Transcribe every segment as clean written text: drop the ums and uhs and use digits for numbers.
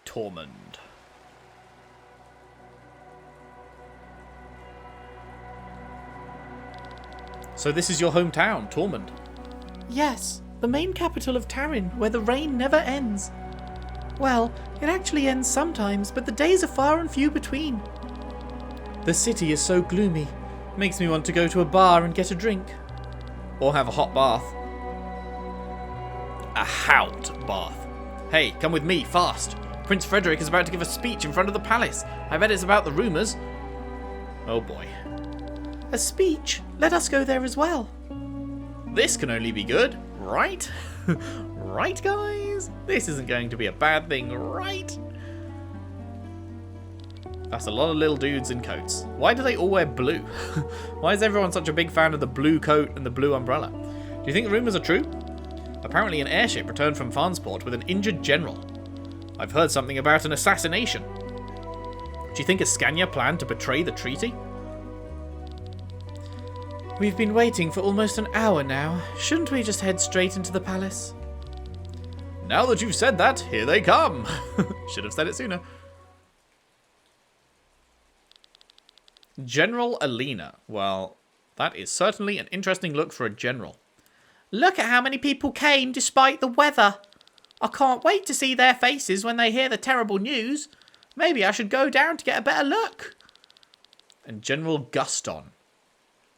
Tormund. So this is your hometown, Tormund? Yes, the main capital of Taryn, where the rain never ends. Well, it actually ends sometimes, but the days are far and few between. The city is so gloomy, makes me want to go to a bar and get a drink. Or have a hot bath. A hout bath. Hey, come with me, fast. Prince Frederick is about to give a speech in front of the palace. I bet it's about the rumours. Oh boy. A speech? Let us go there as well. This can only be good, right? Right, guys? This isn't going to be a bad thing, right? That's a lot of little dudes in coats. Why do they all wear blue? Why is everyone such a big fan of the blue coat and the blue umbrella? Do you think the rumours are true? Apparently an airship returned from Farnsport with an injured general. I've heard something about an assassination. Do you think Ascania planned to betray the treaty? We've been waiting for almost an hour now. Shouldn't we just head straight into the palace? Now that you've said that, here they come. Should have said it sooner. General Alina. Well, that is certainly an interesting look for a general. Look at how many people came despite the weather. I can't wait to see their faces when they hear the terrible news. Maybe I should go down to get a better look. And General Guston.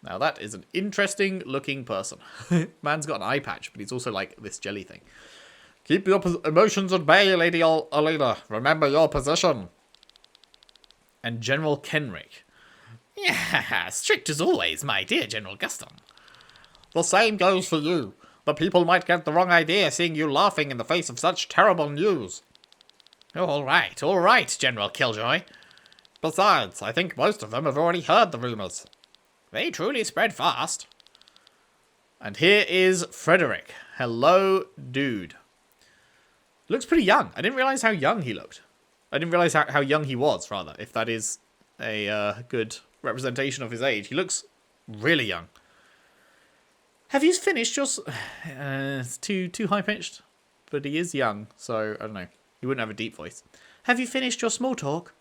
Now that is an interesting looking person. Man's got an eye patch, but he's also like this jelly thing. Keep your emotions at bay, Lady Alina. Remember your position. And General Kenrick. Yeah, strict as always, my dear General Guston. The same goes for you. The people might get the wrong idea seeing you laughing in the face of such terrible news. All right, General Killjoy. Besides, I think most of them have already heard the rumours. They truly spread fast. And here is Frederick. Hello, dude. Looks pretty young. I didn't realise how young he looked. I didn't realise how young he was, rather, if that is a good representation of his age. He looks really young. Have you finished your... it's too high-pitched, but he is young, so I don't know. He wouldn't have a deep voice. Have you finished your small talk?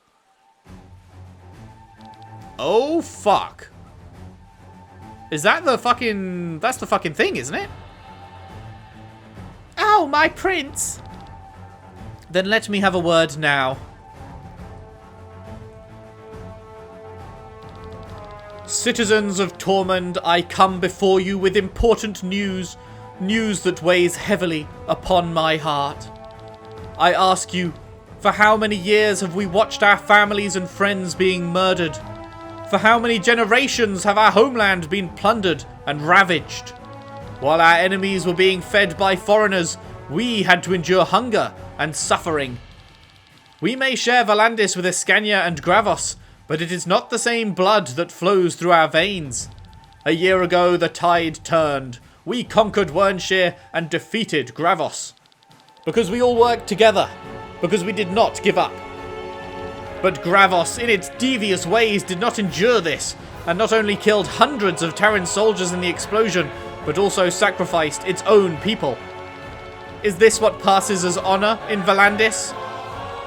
Oh, fuck. Is that the fucking... That's the fucking thing, isn't it? Oh, my prince! Then let me have a word now. Citizens of Tormund, I come before you with important news. News that weighs heavily upon my heart. I ask you, for how many years have we watched our families and friends being murdered? For how many generations have our homeland been plundered and ravaged? While our enemies were being fed by foreigners, we had to endure hunger and suffering. We may share Valandis with Ascania and Gravos, but it is not the same blood that flows through our veins. A year ago, the tide turned. We conquered Wernshire and defeated Gravos. Because we all worked together. Because we did not give up. But Gravos, in its devious ways, did not endure this, and not only killed hundreds of Terran soldiers in the explosion, but also sacrificed its own people. Is this what passes as honour in Valandis?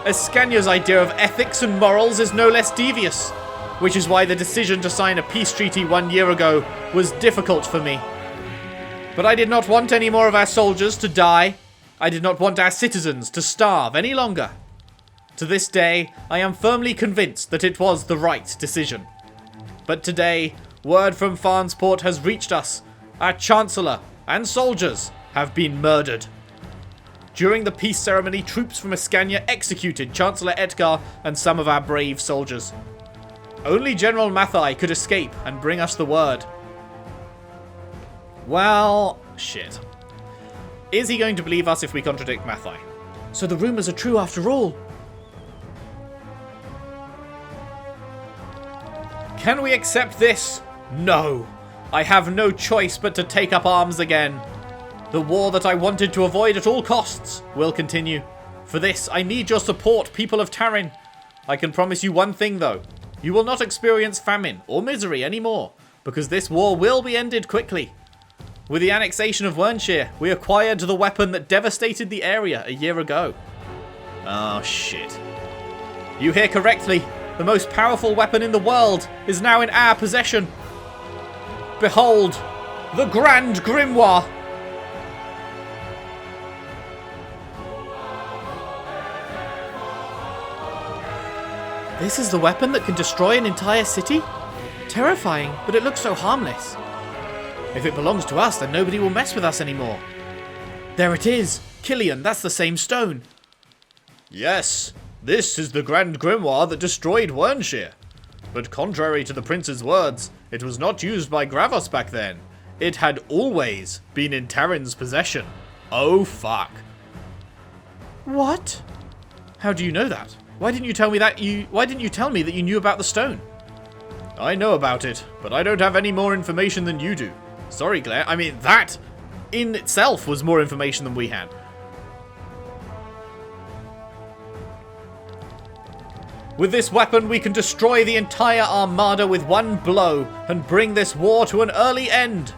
Ascania's idea of ethics and morals is no less devious, which is why the decision to sign a peace treaty 1 year ago was difficult for me. But I did not want any more of our soldiers to die. I did not want our citizens to starve any longer. To this day, I am firmly convinced that it was the right decision. But today, word from Farnsport has reached us. Our Chancellor and soldiers have been murdered. During the peace ceremony, troops from Ascania executed Chancellor Edgar and some of our brave soldiers. Only General Mathai could escape and bring us the word. Well, shit. Is he going to believe us if we contradict Mathai? So the rumours are true after all. Can we accept this? No. I have no choice but to take up arms again. The war that I wanted to avoid at all costs will continue. For this, I need your support, people of Taryn. I can promise you one thing, though. You will not experience famine or misery anymore, because this war will be ended quickly. With the annexation of Wernshire, we acquired the weapon that devastated the area a year ago. Oh, shit. You hear correctly. The most powerful weapon in the world is now in our possession. Behold, the Grand Grimoire. This is the weapon that can destroy an entire city? Terrifying, but it looks so harmless. If it belongs to us, then nobody will mess with us anymore. There it is! Killian, that's the same stone. Yes, this is the Grand Grimoire that destroyed Wernshire. But contrary to the prince's words, it was not used by Gravos back then. It had always been in Terran's possession. Oh fuck. What? How do you know that? Why didn't you tell me that you knew about the stone? I know about it, but I don't have any more information than you do. Sorry, Claire. I mean, that in itself was more information than we had. With this weapon, we can destroy the entire armada with one blow and bring this war to an early end.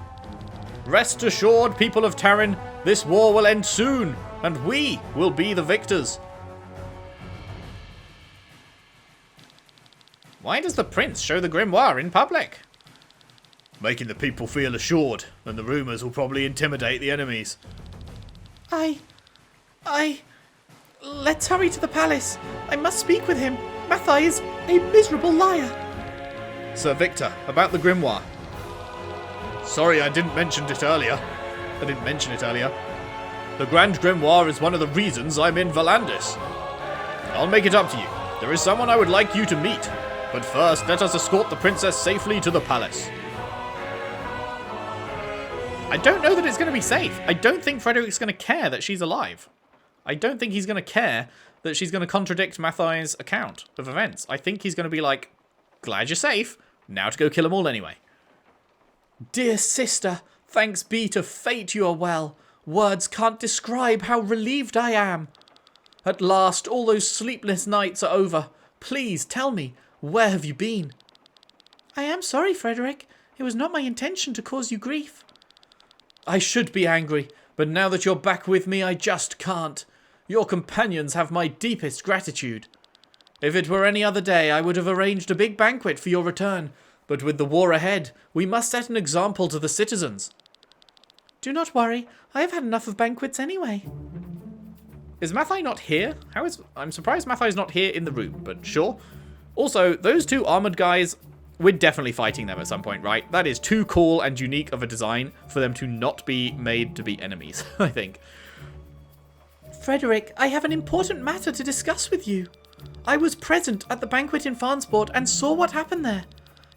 Rest assured, people of Terran, this war will end soon, and we will be the victors. Why does the prince show the grimoire in public? Making the people feel assured, and the rumours will probably intimidate the enemies. Let's hurry to the palace. I must speak with him. Matthias is a miserable liar. Sir Victor, about the grimoire. Sorry, I didn't mention it earlier. The Grand Grimoire is one of the reasons I'm in Valandis. I'll make it up to you. There is someone I would like you to meet. But first, let us escort the princess safely to the palace. I don't know that it's going to be safe. I don't think Frederick's going to care that she's alive. I don't think he's going to care that she's going to contradict Matthias' account of events. I think he's going to be like, glad you're safe. Now to go kill them all anyway. Dear sister, thanks be to fate you are well. Words can't describe how relieved I am. At last, all those sleepless nights are over. Please tell me, where have you been? I am sorry, Frederick. It was not my intention to cause you grief. I should be angry, but now that you're back with me, I just can't. Your companions have my deepest gratitude. If it were any other day, I would have arranged a big banquet for your return, but with the war ahead, we must set an example to the citizens. Do not worry, I have had enough of banquets anyway. Is Mathai not here? I'm surprised Mathai's not here in the room, but sure. Also, those two armored guys, we're definitely fighting them at some point, right? That is too cool and unique of a design for them to not be made to be enemies, I think. Frederick, I have an important matter to discuss with you. I was present at the banquet in Farnsport and saw what happened there.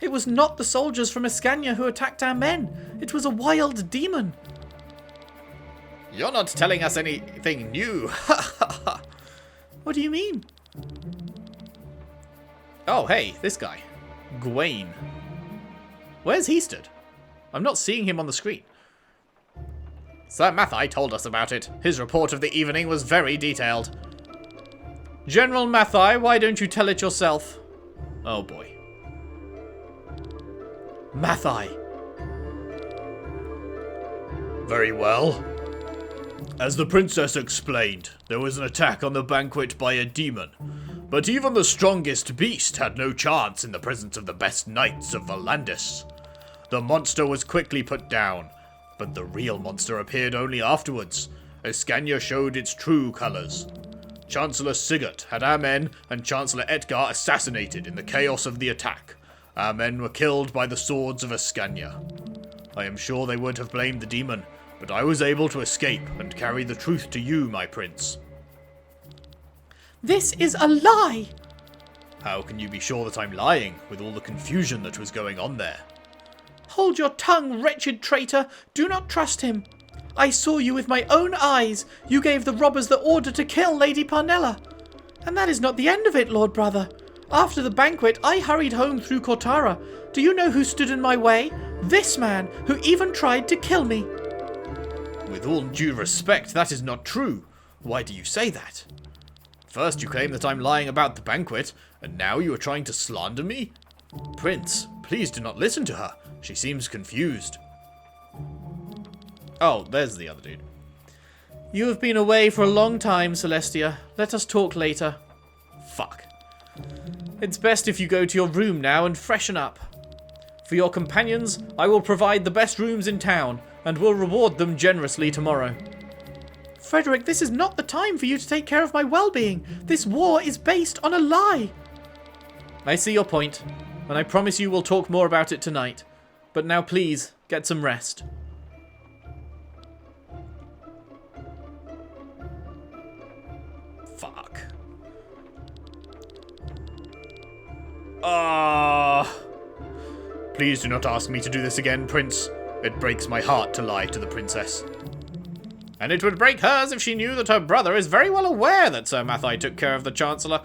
It was not the soldiers from Escania who attacked our men. It was a wild demon. You're not telling us anything new. What do you mean? Oh, hey, this guy. Gawain. Where's he stood? I'm not seeing him on the screen. Sir Mathai told us about it. His report of the evening was very detailed. General Mathai, why don't you tell it yourself? Oh boy. Mathai. Very well. As the princess explained, there was an attack on the banquet by a demon. But even the strongest beast had no chance in the presence of the best knights of Valandis. The monster was quickly put down, but the real monster appeared only afterwards. Escania showed its true colours. Chancellor Sigurd had our men and Chancellor Edgar assassinated in the chaos of the attack. Our men were killed by the swords of Escania. I am sure they would have blamed the demon, but I was able to escape and carry the truth to you, my prince. This is a lie! How can you be sure that I'm lying, with all the confusion that was going on there? Hold your tongue, wretched traitor! Do not trust him! I saw you with my own eyes! You gave the robbers the order to kill Lady Parnella! And that is not the end of it, Lord Brother! After the banquet, I hurried home through Cortara. Do you know who stood in my way? This man, who even tried to kill me! With all due respect, that is not true. Why do you say that? First you claim that I'm lying about the banquet, and now you are trying to slander me? Prince, please do not listen to her. She seems confused. Oh, there's the other dude. You have been away for a long time, Celestia. Let us talk later. Fuck. It's best if you go to your room now and freshen up. For your companions, I will provide the best rooms in town, and will reward them generously tomorrow. Frederick, this is not the time for you to take care of my well-being. This war is based on a lie. I see your point, and I promise you we'll talk more about it tonight. But now please, get some rest. Fuck. Please do not ask me to do this again, Prince. It breaks my heart to lie to the princess. And it would break hers if she knew that her brother is very well aware that Sir Matthias took care of the Chancellor.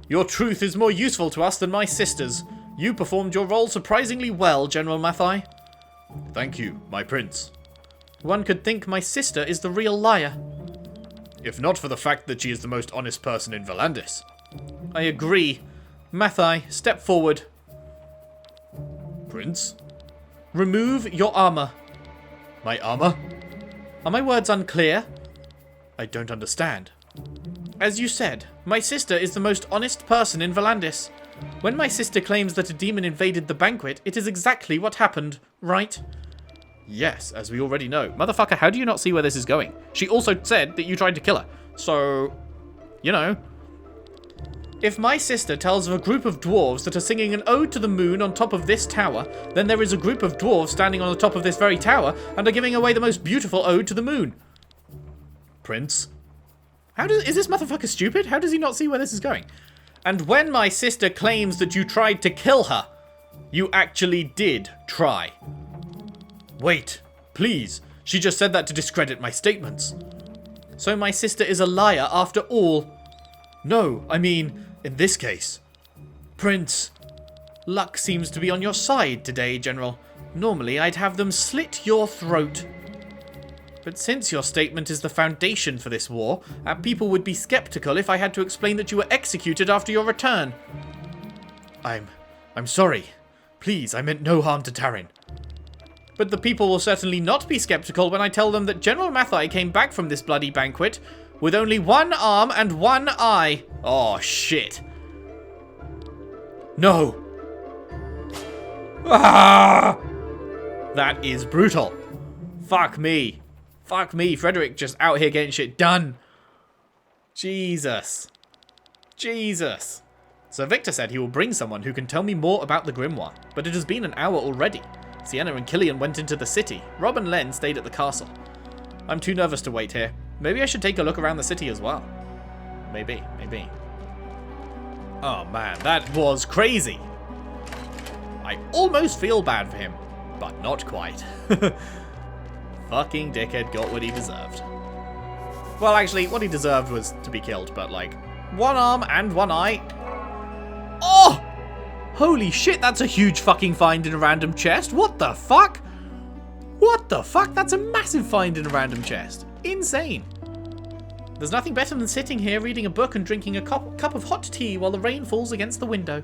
Your truth is more useful to us than my sister's. You performed your role surprisingly well, General Matthias. Thank you, my prince. One could think my sister is the real liar. If not for the fact that she is the most honest person in Valandis. I agree. Matthias, step forward. Prince? Remove your armor. My armor? Are my words unclear? I don't understand. As you said, my sister is the most honest person in Valandis. When my sister claims that a demon invaded the banquet, it is exactly what happened, right? Yes, as we already know. Motherfucker, how do you not see where this is going? She also said that you tried to kill her. So, you know. If my sister tells of a group of dwarves that are singing an ode to the moon on top of this tower, then there is a group of dwarves standing on the top of this very tower and are giving away the most beautiful ode to the moon. Prince? Is this motherfucker stupid? How does he not see where this is going? And when my sister claims that you tried to kill her, you actually did try. Wait, please. She just said that to discredit my statements. So my sister is a liar after all. No, I mean, in this case. Prince, luck seems to be on your side today, General. Normally I'd have them slit your throat. But since your statement is the foundation for this war, people would be skeptical if I had to explain that you were executed after your return. I'm sorry. Please, I meant no harm to Tarin. But the people will certainly not be skeptical when I tell them that General Matthias came back from this bloody banquet with only one arm and one eye. Oh, shit. No. Ah! That is brutal. Fuck me. Fuck me. Frederick just out here getting shit done. Jesus. Jesus. Sir Victor said he will bring someone who can tell me more about the grimoire, but it has been an hour already. Sienna and Killian went into the city. Rob and Len stayed at the castle. I'm too nervous to wait here. Maybe I should take a look around the city as well. Maybe. Oh man, that was crazy. I almost feel bad for him, but not quite. Fucking dickhead got what he deserved. Well, actually, what he deserved was to be killed, but like, one arm and one eye. Oh! Holy shit, that's a huge fucking find in a random chest. What the fuck? What the fuck? That's a massive find in a random chest. Insane. There's nothing better than sitting here reading a book and drinking a cup of hot tea while the rain falls against the window.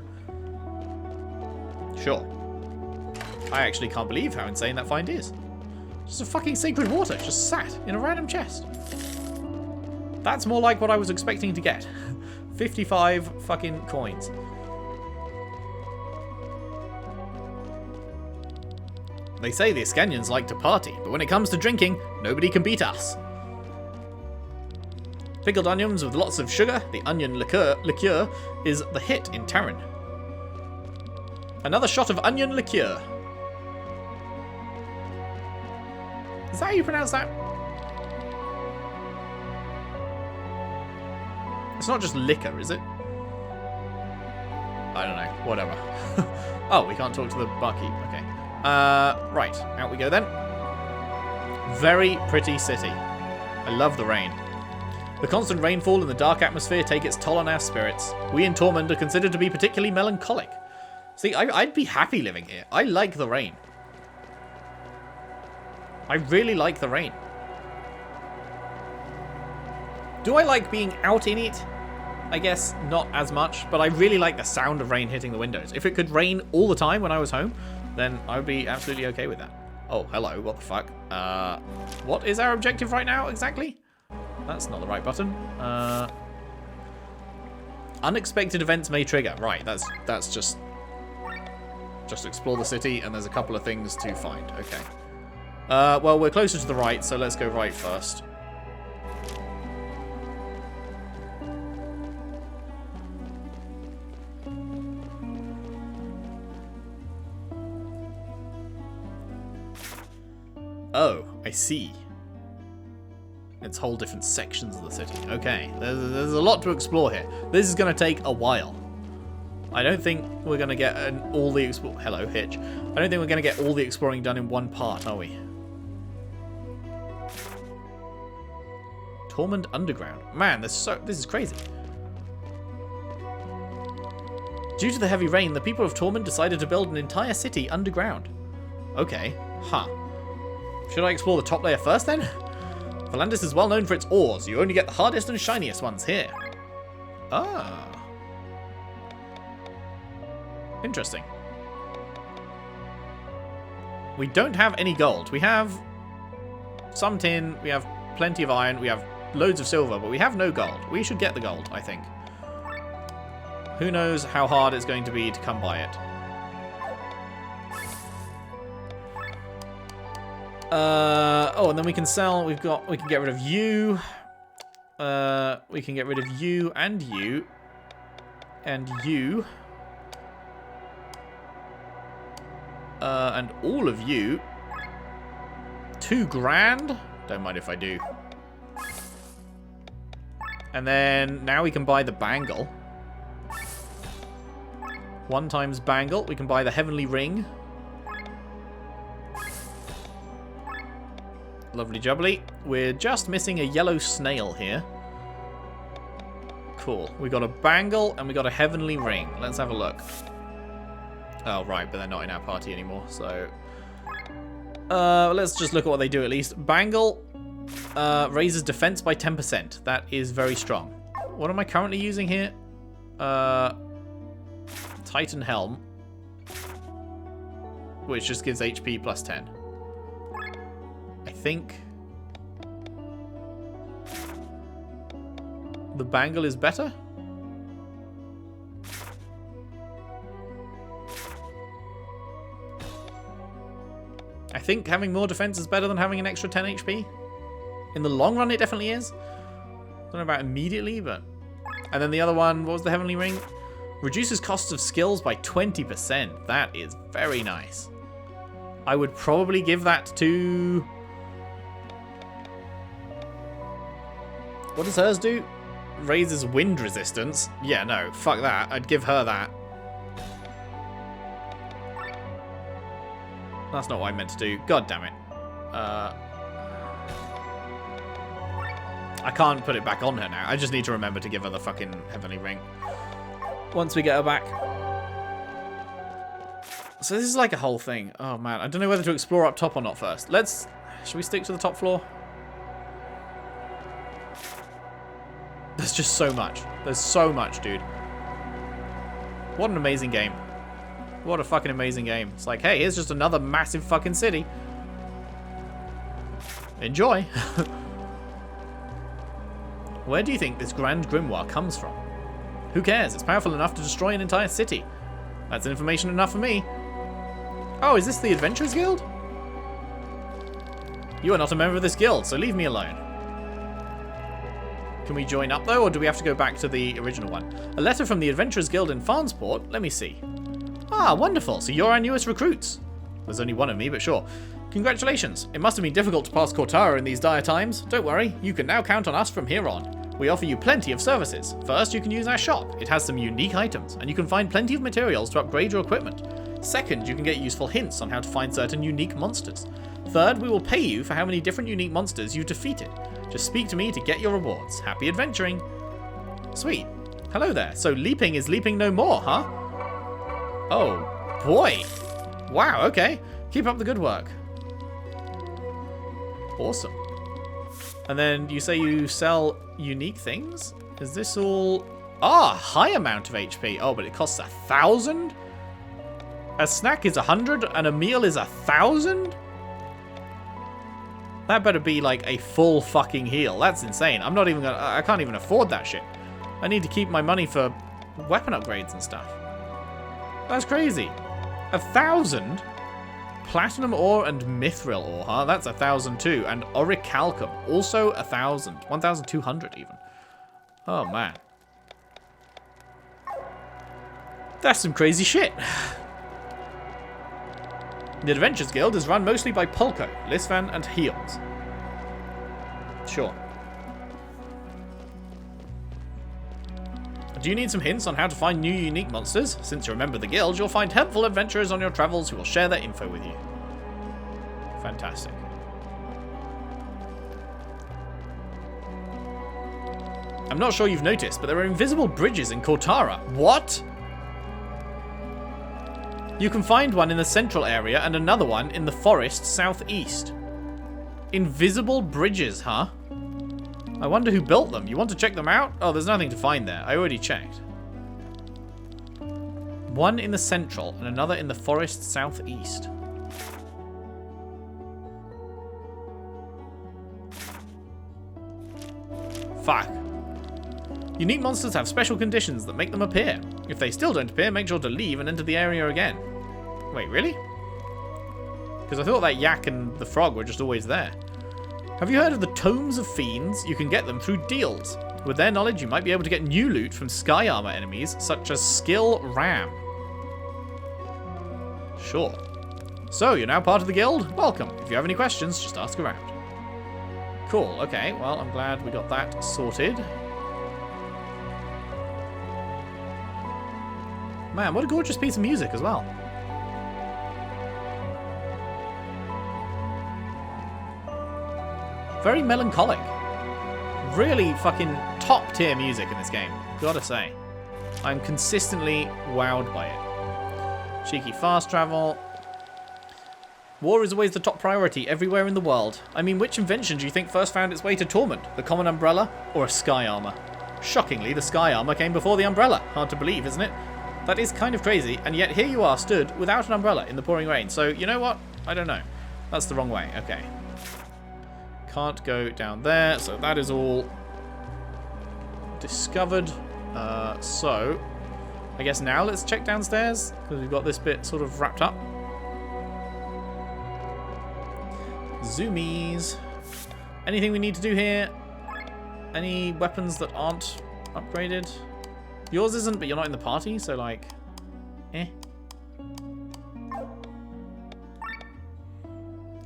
Sure. I actually can't believe how insane that find is. Just a fucking sacred water just sat in a random chest. That's more like what I was expecting to get. 55 fucking coins. They say the Iskanians like to party, but when it comes to drinking, nobody can beat us. Pickled onions with lots of sugar, the onion liqueur is the hit in Taran. Another shot of onion liqueur. Is that how you pronounce that? It's not just liquor, is it? I don't know. Whatever. Oh, we can't talk to the barkeep. Okay. Right. Out we go then. Very pretty city. I love the rain. The constant rainfall and the dark atmosphere take its toll on our spirits. We in Tormund are considered to be particularly melancholic. See, I'd be happy living here. I like the rain. I really like the rain. Do I like being out in it? I guess not as much, but I really like the sound of rain hitting the windows. If it could rain all the time when I was home, then I would be absolutely okay with that. Oh, hello, what the fuck? What is our objective right now, exactly? That's not the right button. Unexpected events may trigger. Right, that's just explore the city, and there's a couple of things to find. Okay. Well, we're closer to the right, so let's go right first. Oh, I see. It's whole different sections of the city. Okay, there's a lot to explore here. This is going to take a while. I don't think we're going to get all the Hello, Hitch. I don't think we're going to get all the exploring done in one part, are we? Tormund Underground. Man, this is crazy. Due to the heavy rain, the people of Tormund decided to build an entire city underground. Okay, huh. Should I explore the top layer first then? Valandis is well known for its ores. You only get the hardest and shiniest ones here. Ah. Interesting. We don't have any gold. We have some tin, we have plenty of iron, we have loads of silver, but we have no gold. We should get the gold, I think. Who knows how hard it's going to be to come by it. Oh, and then we can sell. We can get rid of you. We can get rid of you and you. And you. And all of you. 2 grand. Don't mind if I do. And then now we can buy the bangle. 1 times bangle. We can buy the heavenly ring. Lovely jubbly. We're just missing a yellow snail here. Cool. We got a bangle and we got a heavenly ring. Let's have a look. Oh, right, but they're not in our party anymore, so... let's just look at what they do at least. Bangle raises defense by 10%. That is very strong. What am I currently using here? Titan Helm. Which just gives HP plus 10. I think the bangle is better. I think having more defense is better than having an extra 10 HP. In the long run, it definitely is. I don't know about immediately, but... And then the other one, what was the Heavenly Ring? Reduces costs of skills by 20%. That is very nice. I would probably give that to... What does hers do? Raises wind resistance. Yeah, no, fuck that. I'd give her that. That's not what I meant to do. God damn it. I can't put it back on her now. I just need to remember to give her the fucking Heavenly Ring. Once we get her back. So this is like a whole thing. Oh man, I don't know whether to explore up top or not first. Should we stick to the top floor? There's just so much. There's so much, dude. What an amazing game. What a fucking amazing game. It's like, hey, here's just another massive fucking city. Enjoy. Where do you think this Grand Grimoire comes from? Who cares? It's powerful enough to destroy an entire city. That's information enough for me. Oh, is this the Adventurers Guild? You are not a member of this guild, so leave me alone. Can we join up, though, or do we have to go back to the original one? A letter from the Adventurers Guild in Farnsport? Let me see. Ah, wonderful. So you're our newest recruits. There's only one of me, but sure. Congratulations. It must have been difficult to pass Cortara in these dire times. Don't worry, you can now count on us from here on. We offer you plenty of services. First, you can use our shop. It has some unique items, and you can find plenty of materials to upgrade your equipment. Second, you can get useful hints on how to find certain unique monsters. Third, we will pay you for how many different unique monsters you defeated. Just speak to me to get your rewards. Happy adventuring. Sweet. Hello there. So leaping is leaping no more, huh? Oh, boy. Wow, okay. Keep up the good work. Awesome. And then you say you sell unique things? Is this all... Ah, high amount of HP. Oh, but it costs 1,000? A snack is 100 and a meal is 1,000? That better be like a full fucking heal. That's insane. I'm not even gonna... I can't even afford that shit. I need to keep my money for weapon upgrades and stuff. That's crazy. 1,000? Platinum ore and mithril ore, huh? That's 1,000 too. And orichalcum, also 1,000. 1,200 even. Oh, man. That's some crazy shit. The Adventures Guild is run mostly by Pulko, Lisvan, and Heons. Sure. Do you need some hints on how to find new unique monsters? Since you're a member of the guild, you'll find helpful adventurers on your travels who will share their info with you. Fantastic. I'm not sure you've noticed, but there are invisible bridges in Kortara. What? You can find one in the central area and another one in the forest southeast. Invisible bridges, huh? I wonder who built them. You want to check them out? Oh, there's nothing to find there. I already checked. One in the central and another in the forest southeast. Fuck. Unique monsters have special conditions that make them appear. If they still don't appear, make sure to leave and enter the area again. Wait, really? Because I thought that yak and the frog were just always there. Have you heard of the Tomes of Fiends? You can get them through deals. With their knowledge, you might be able to get new loot from sky armor enemies, such as Skill Ram. Sure. So, you're now part of the guild? Welcome. If you have any questions, just ask around. Cool, okay. Well, I'm glad we got that sorted. Man, what a gorgeous piece of music as well. Very melancholic. Really fucking top tier music in this game, gotta say. I'm consistently wowed by it. Cheeky fast travel. War is always the top priority everywhere in the world. I mean, which invention do you think first found its way to Tormund? The common umbrella or a sky armor? Shockingly, the sky armor came before the umbrella. Hard to believe, isn't it? That is kind of crazy, and yet here you are, stood without an umbrella in the pouring rain. So, you know what? I don't know. That's the wrong way. Okay. Can't go down there, so that is all discovered. So, I guess now let's check downstairs, because we've got this bit sort of wrapped up. Zoomies. Anything we need to do here? Any weapons that aren't upgraded? Yours isn't, but you're not in the party, so like, eh.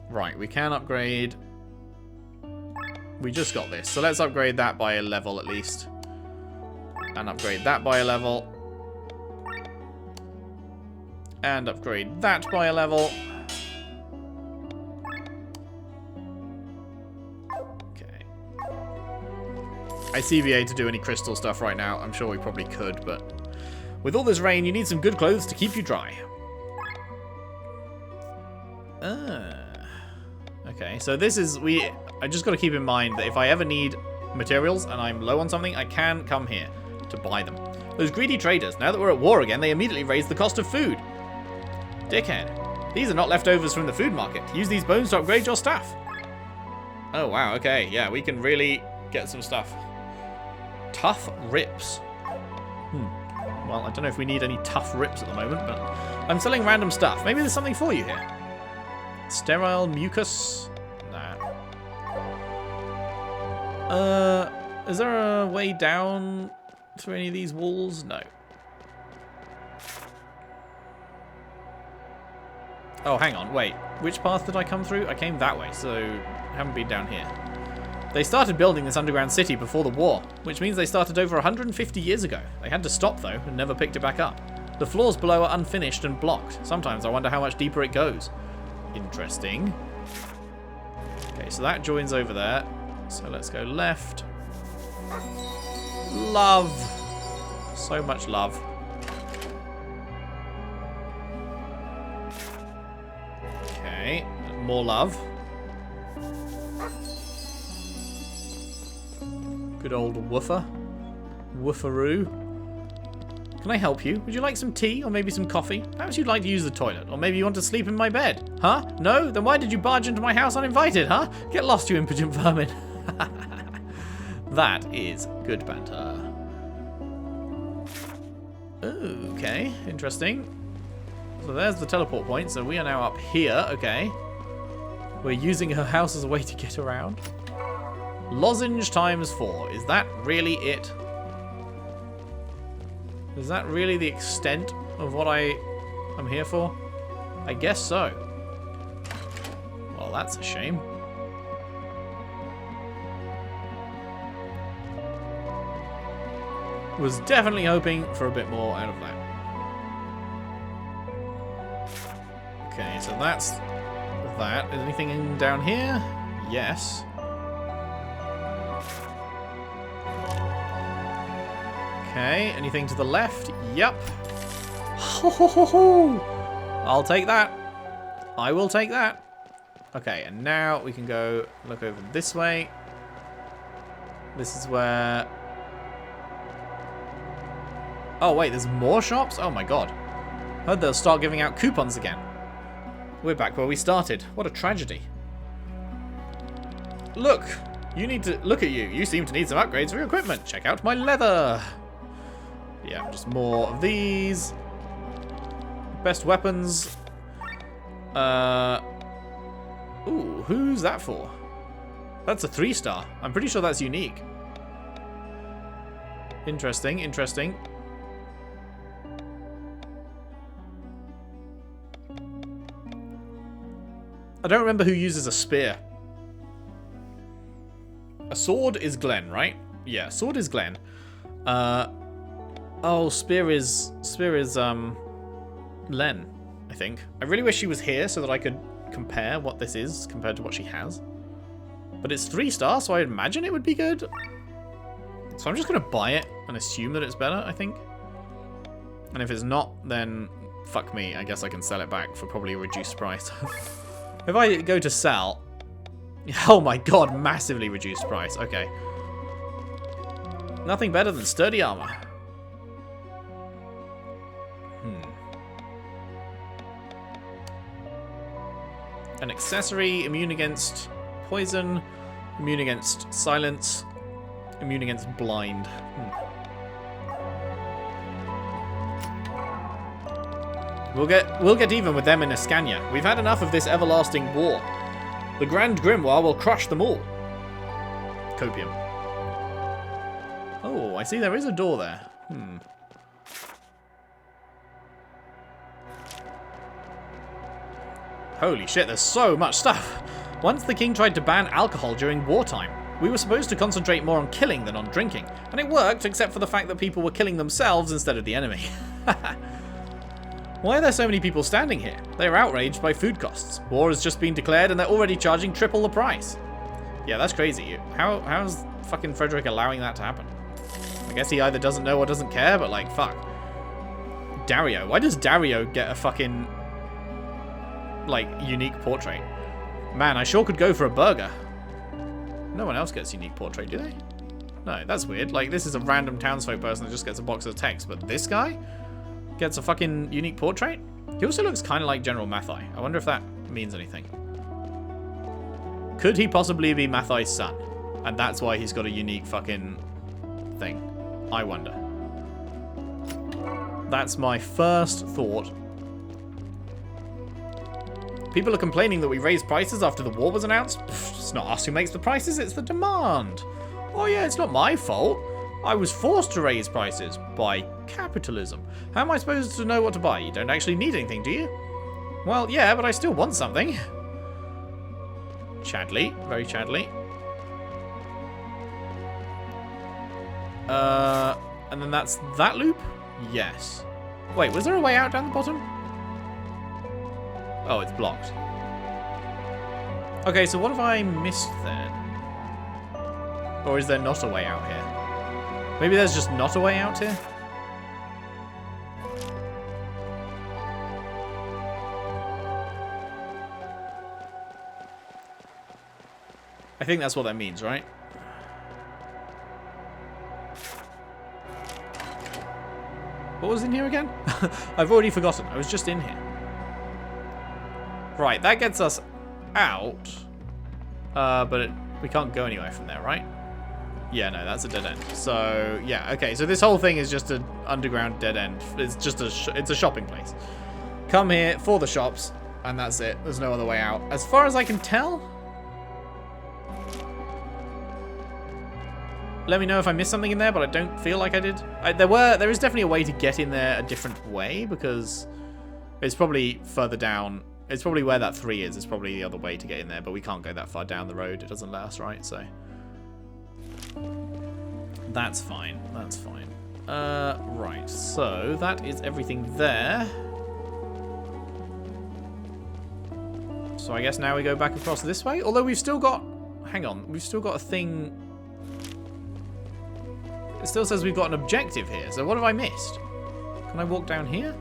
Right, we can upgrade. We just got this, so let's upgrade that by a level at least. And upgrade that by a level. And upgrade that by a level. I CVA to do any crystal stuff right now. I'm sure we probably could, but with all this rain, you need some good clothes to keep you dry. Okay, so this is... I just got to keep in mind that if I ever need materials and I'm low on something, I can come here to buy them. Those greedy traders, now that we're at war again, they immediately raise the cost of food. Dickhead. These are not leftovers from the food market. Use these bones to upgrade your stuff. Oh, wow, okay. Yeah, we can really get some stuff. Tough rips. Well, I don't know if we need any tough rips at the moment, but I'm selling random stuff. Maybe there's something for you here. Sterile mucus. Nah. Is there a way down through any of these walls? No. Oh, hang on. Wait. Which path did I come through? I came that way, so I haven't been down here. They started building this underground city before the war, which means they started over 150 years ago. They had to stop, though, and never picked it back up. The floors below are unfinished and blocked. Sometimes I wonder how much deeper it goes. Interesting. Okay, so that joins over there. So let's go left. Love. So much love. Okay, more love. Good old woofer. Woofaroo. Can I help you? Would you like some tea or maybe some coffee? Perhaps you'd like to use the toilet, or maybe you want to sleep in my bed. Huh? No? Then why did you barge into my house uninvited, huh? Get lost, you impudent vermin. That is good banter. Okay, interesting. So there's the teleport point, so we are now up here, okay. We're using her house as a way to get around. Lozenge times 4. Is that really it? Is that really the extent of what I am here for? I guess so. Well, that's a shame. Was definitely hoping for a bit more out of that. Okay, so that's that. Is anything down here? Yes. Okay, anything to the left? Yep. Ho, ho, ho, ho. I'll take that. I will take that. Okay, and now we can go look over this way. This is where... Oh, wait, there's more shops? Oh, my God. Heard they'll start giving out coupons again. We're back where we started. What a tragedy. Look! You need to... Look at you. You seem to need some upgrades for your equipment. Check out my leather. Yeah, just more of these. Best weapons. Ooh, who's that for? That's a 3-star. I'm pretty sure that's unique. Interesting, interesting. I don't remember who uses a spear. A sword is Glenn, right? Yeah, sword is Glenn. Oh, spear is Len, I think. I really wish she was here so that I could compare what this is compared to what she has. But it's 3-star, so I imagine it would be good. So I'm just going to buy it and assume that it's better, I think. And if it's not, then fuck me. I guess I can sell it back for probably a reduced price. If I go to sell... Oh my God, massively reduced price. Okay. Nothing better than sturdy armor. An accessory, immune against poison, immune against silence, immune against blind. We'll get even with them in Ascania. We've had enough of this everlasting war. The Grand Grimoire will crush them all. Copium. Oh, I see there is a door there. Holy shit, there's so much stuff. Once the king tried to ban alcohol during wartime. We were supposed to concentrate more on killing than on drinking. And it worked, except for the fact that people were killing themselves instead of the enemy. Why are there so many people standing here? They're outraged by food costs. War has just been declared and they're already charging triple the price. Yeah, that's crazy. How's fucking Frederick allowing that to happen? I guess he either doesn't know or doesn't care, but like, fuck. Dario. Why does Dario get a fucking, like, unique portrait? Man, I sure could go for a burger. No one else gets unique portrait, do they? No, that's weird. Like, this is a random townsfolk person that just gets a box of text, but this guy gets a fucking unique portrait? He also looks kind of like General Mathai. I wonder if that means anything. Could he possibly be Mathai's son? And that's why he's got a unique fucking thing. I wonder. That's my first thought. People are complaining that we raised prices after the war was announced. Pfft, it's not us who makes the prices, it's the demand. Oh yeah, it's not my fault. I was forced to raise prices by capitalism. How am I supposed to know what to buy? You don't actually need anything, do you? Well, yeah, but I still want something. Chadley, very Chadley. And then that's that loop? Yes. Wait, was there a way out down the bottom? Oh, it's blocked. Okay, so what have I missed then? Or is there not a way out here? Maybe there's just not a way out here? I think that's what that means, right? What was in here again? I've already forgotten. I was just in here. Right, that gets us out. But we can't go anywhere from there, right? Yeah, no, that's a dead end. So, yeah, okay. So this whole thing is just an underground dead end. It's just it's a shopping place. Come here for the shops, and that's it. There's no other way out. As far as I can tell... Let me know if I missed something in there, but I don't feel like I did. There is definitely a way to get in there a different way, because it's probably further down. It's probably where that 3 is. It's probably the other way to get in there, but we can't go that far down the road. It doesn't let us, right? So that's fine. That's fine. Right. So that is everything there. So I guess now we go back across this way. Although we've still got... Hang on. We've still got a thing... It still says we've got an objective here. So what have I missed? Can I walk down here?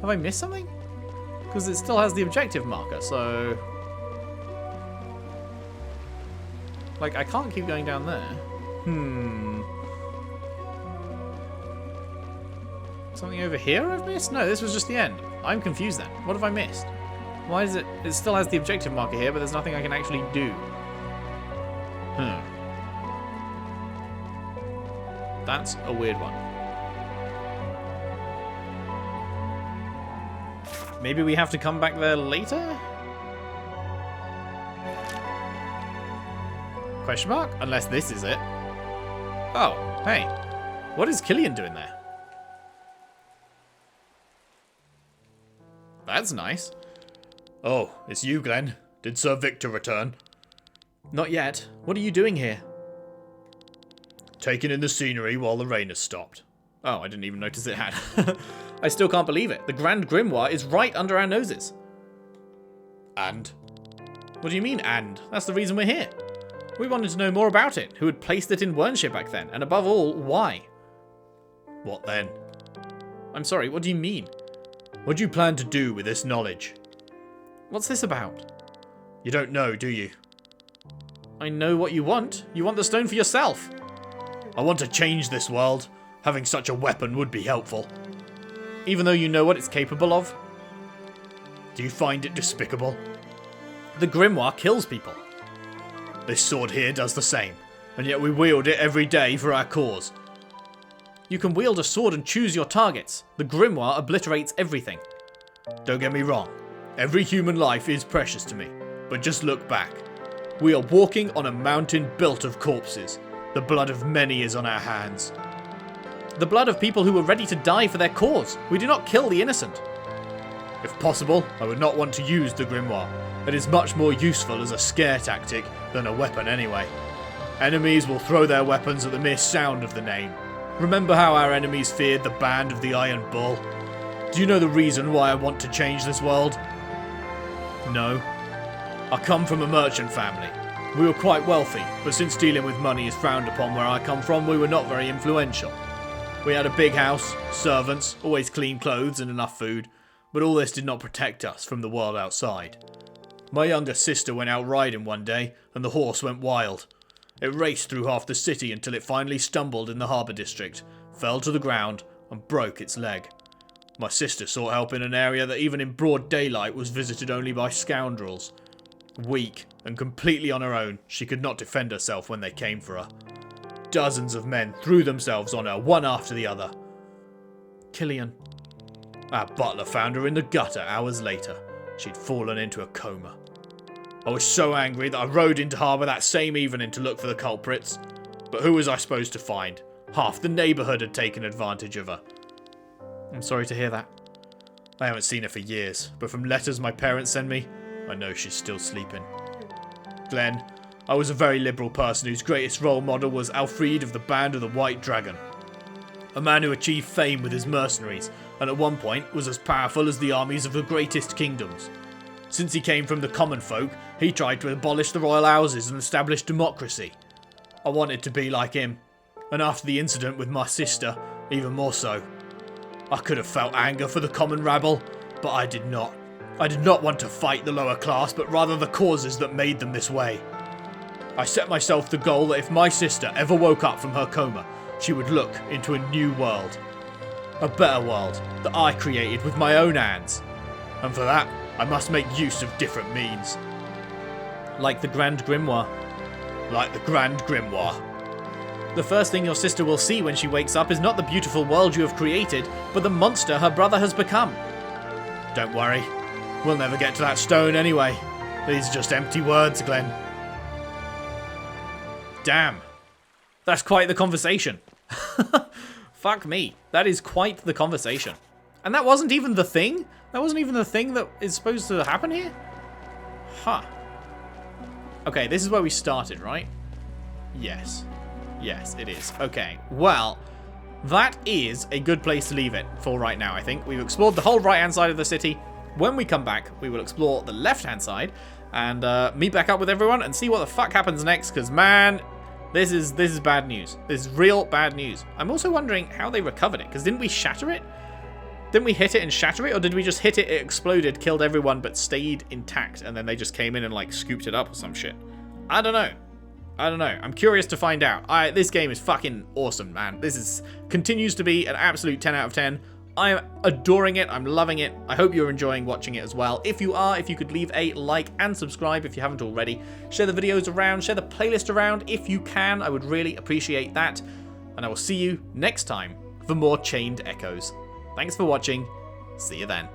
Have I missed something? Because it still has the objective marker, so... Like, I can't keep going down there. Something over here I've missed? No, this was just the end. I'm confused then. What have I missed? Why is it... It still has the objective marker here, but there's nothing I can actually do. That's a weird one. Maybe we have to come back there later? Question mark? Unless this is it. Oh, hey. What is Killian doing there? That's nice. Oh, it's you, Glenn. Did Sir Victor return? Not yet. What are you doing here? Taking in the scenery while the rain has stopped. Oh, I didn't even notice it had. I still can't believe it. The Grand Grimoire is right under our noses. And? What do you mean, and? That's the reason we're here. We wanted to know more about it, who had placed it in Wernshire back then, and above all, why. What then? I'm sorry, what do you mean? What do you plan to do with this knowledge? What's this about? You don't know, do you? I know what you want. You want the stone for yourself. I want to change this world. Having such a weapon would be helpful. Even though you know what it's capable of? Do you find it despicable? The grimoire kills people. This sword here does the same, and yet we wield it every day for our cause. You can wield a sword and choose your targets. The grimoire obliterates everything. Don't get me wrong. Every human life is precious to me, but just look back. We are walking on a mountain built of corpses. The blood of many is on our hands. The blood of people who were ready to die for their cause. We do not kill the innocent. If possible, I would not want to use the grimoire. It is much more useful as a scare tactic than a weapon anyway. Enemies will throw their weapons at the mere sound of the name. Remember how our enemies feared the band of the Iron Bull? Do you know the reason why I want to change this world? No. I come from a merchant family. We were quite wealthy, but since dealing with money is frowned upon where I come from, we were not very influential. We had a big house, servants, always clean clothes and enough food, but all this did not protect us from the world outside. My younger sister went out riding one day, and the horse went wild. It raced through half the city until it finally stumbled in the harbour district, fell to the ground, and broke its leg. My sister sought help in an area that even in broad daylight was visited only by scoundrels. Weak and completely on her own, she could not defend herself when they came for her. Dozens of men threw themselves on her, one after the other. Killian. Our butler found her in the gutter hours later. She'd fallen into a coma. I was so angry that I rode into harbour that same evening to look for the culprits. But who was I supposed to find? Half the neighbourhood had taken advantage of her. I'm sorry to hear that. I haven't seen her for years, but from letters my parents send me, I know she's still sleeping. Glenn, I was a very liberal person whose greatest role model was Alfred of the Band of the White Dragon. A man who achieved fame with his mercenaries, and at one point was as powerful as the armies of the greatest kingdoms. Since he came from the common folk, he tried to abolish the royal houses and establish democracy. I wanted to be like him, and after the incident with my sister, even more so. I could have felt anger for the common rabble, but I did not. I did not want to fight the lower class, but rather the causes that made them this way. I set myself the goal that if my sister ever woke up from her coma, she would look into a new world. A better world that I created with my own hands. And for that, I must make use of different means. Like the Grand Grimoire. Like the Grand Grimoire. The first thing your sister will see when she wakes up is not the beautiful world you have created, but the monster her brother has become. Don't worry. We'll never get to that stone anyway. These are just empty words, Glenn. Damn. That's quite the conversation. Fuck me. That is quite the conversation. And that wasn't even the thing? That wasn't even the thing that is supposed to happen here? Huh. Okay, this is where we started, right? Yes. Yes, it is. Okay, well, that is a good place to leave it for right now, I think. We've explored the whole right-hand side of the city. When we come back, we will explore the left-hand side and meet back up with everyone and see what the fuck happens next, because, man, this is bad news. This is real bad news. I'm also wondering how they recovered it, because didn't we shatter it? Didn't we hit it and shatter it, or did we just hit it, it exploded, killed everyone, but stayed intact, and then they just came in and, like, scooped it up or some shit? I don't know. I don't know. I'm curious to find out. This game is fucking awesome, man. This continues to be an absolute 10 out of 10. I'm adoring it. I'm loving it. I hope you're enjoying watching it as well. If you are, if you could leave a like and subscribe if you haven't already. Share the videos around, share the playlist around if you can. I would really appreciate that. And I will see you next time for more Chained Echoes. Thanks for watching. See you then.